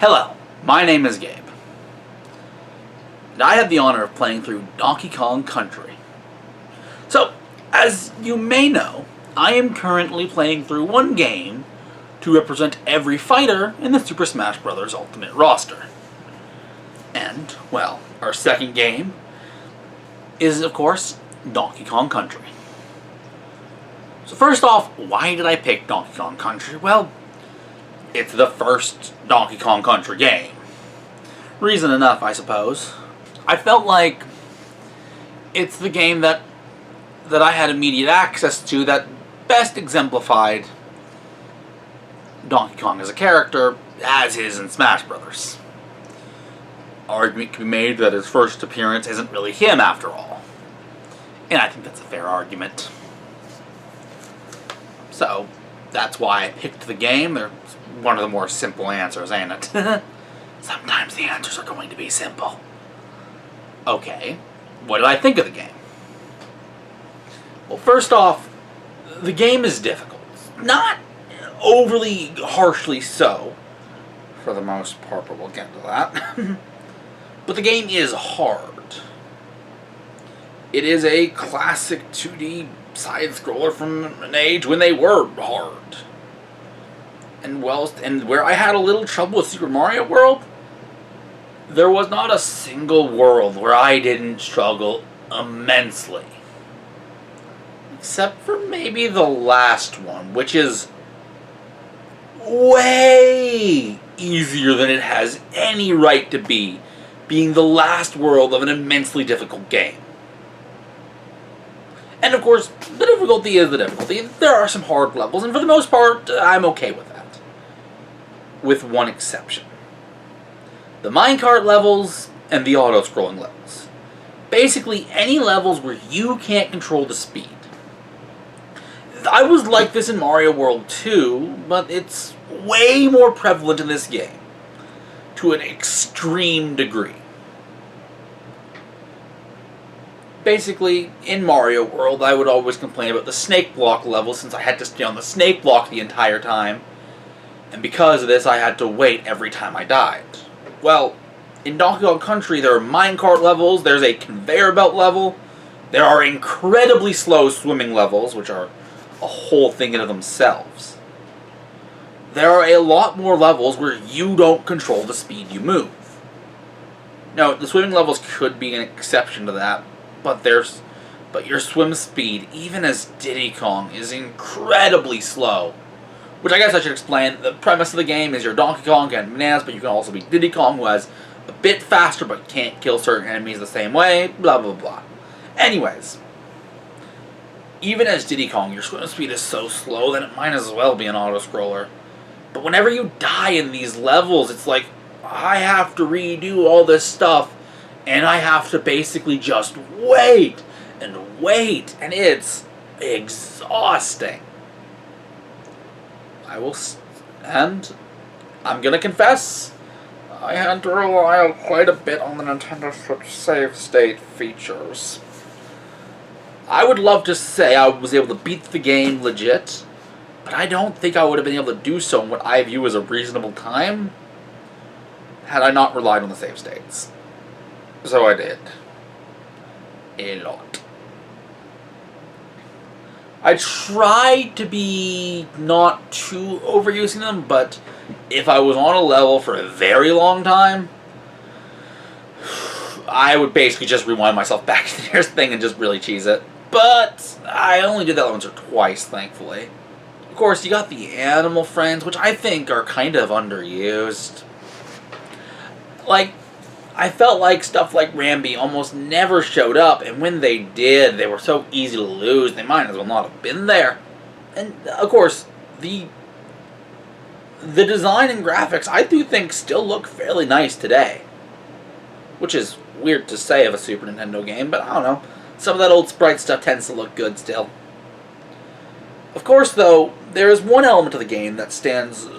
Hello, my name is Gabe, and I have the honor of playing through Donkey Kong Country. So, as you may know, I am currently playing through one game to represent every fighter in the Super Smash Bros. Ultimate roster. And, well, our second game is, of course, Donkey Kong Country. So first off, why did I pick Donkey Kong Country? Well, it's the first Donkey Kong Country game. Reason enough, I suppose. I felt like it's the game that I had immediate access to that best exemplified Donkey Kong as a character, as is in Smash Brothers. Argument can be made that his first appearance isn't really him after all. And I think that's a fair argument. So, that's why I picked the game. They're one of the more simple answers, ain't it? Sometimes the answers are going to be simple. Okay, what did I think of the game? Well, first off, the game is difficult. Not overly harshly so, for the most part, but we'll get to that. But the game is hard. It is a classic 2D side-scroller from an age when they were hard. And where I had a little trouble with Super Mario World, there was not a single world where I didn't struggle immensely. Except for maybe the last one, which is way easier than it has any right to be, being the last world of an immensely difficult game. And of course, the difficulty is the difficulty. There are some hard levels, and for the most part, I'm okay with that. With one exception. The minecart levels and the auto-scrolling levels. Basically, any levels where you can't control the speed. I was like this in Mario World 2, but it's way more prevalent in this game. To an extreme degree. Basically, in Mario World, I would always complain about the snake block level since I had to stay on the snake block the entire time. And because of this, I had to wait every time I died. Well, in Donkey Kong Country, there are minecart levels, there's a conveyor belt level, there are incredibly slow swimming levels, which are a whole thing in themselves. There are a lot more levels where you don't control the speed you move. Now, the swimming levels could be an exception to that, but your swim speed, even as Diddy Kong, is incredibly slow. Which I guess I should explain. The premise of the game is you're Donkey Kong and bananas, but you can also be Diddy Kong, who has a bit faster but can't kill certain enemies the same way, blah blah blah. Anyways, even as Diddy Kong, your swim speed is so slow that it might as well be an auto-scroller. But whenever you die in these levels, it's like, I have to redo all this stuff, and I have to basically just wait, and it's exhausting. And I'm gonna confess, I had to rely quite a bit on the Nintendo Switch save state features. I would love to say I was able to beat the game legit, but I don't think I would have been able to do so in what I view as a reasonable time had I not relied on the save states. So I did. A lot. I tried to be not too overusing them, but if I was on a level for a very long time, I would basically just rewind myself back to the nearest thing and just really cheese it. But I only did that once or twice, thankfully. Of course, you got the animal friends, which I think are kind of underused. Like, I felt like stuff like Rambi almost never showed up, and when they did, they were so easy to lose, they might as well not have been there. And, of course, the design and graphics, I do think, still look fairly nice today. Which is weird to say of a Super Nintendo game, but I don't know. Some of that old sprite stuff tends to look good still. Of course, though, there is one element of the game that stands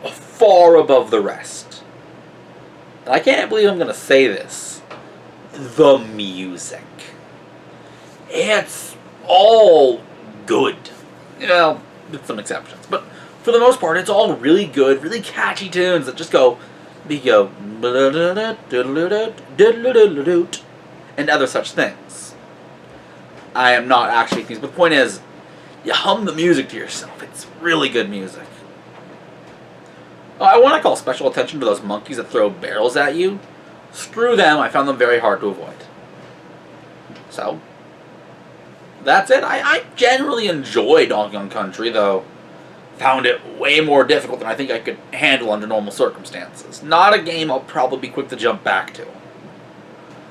far above the rest. And I can't believe I'm going to say this. The music. It's all good. Well, with some exceptions. But for the most part, it's all really good, really catchy tunes that just go We go and other such things. I am not actually things, but the point is, you hum the music to yourself. It's really good music. Oh, I want to call special attention to those monkeys that throw barrels at you. Screw them, I found them very hard to avoid. So, that's it. I generally enjoy Donkey Kong Country, though found it way more difficult than I think I could handle under normal circumstances. Not a game I'll probably be quick to jump back to.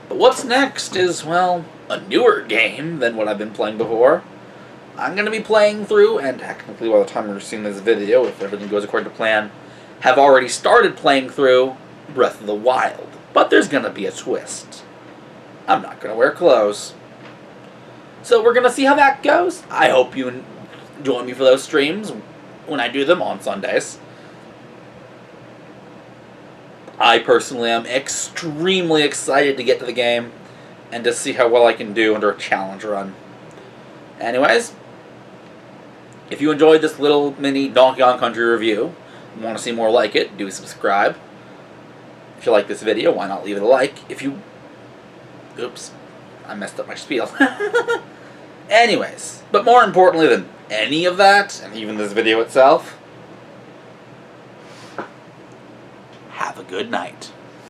But what's next is, well, a newer game than what I've been playing before. I'm going to be playing through, and technically by the time you're seeing this video, if everything goes according to plan, have already started playing through Breath of the Wild. But there's going to be a twist. I'm not going to wear clothes. So we're going to see how that goes. I hope you join me for those streams when I do them on Sundays. I personally am extremely excited to get to the game and to see how well I can do under a challenge run. Anyways, if you enjoyed this little mini Donkey Kong Country review and want to see more like it, do subscribe. If you like this video, why not leave it a like? If you... Oops, I messed up my spiel. Anyways, but more importantly than any of that, and even this video itself, have a good night.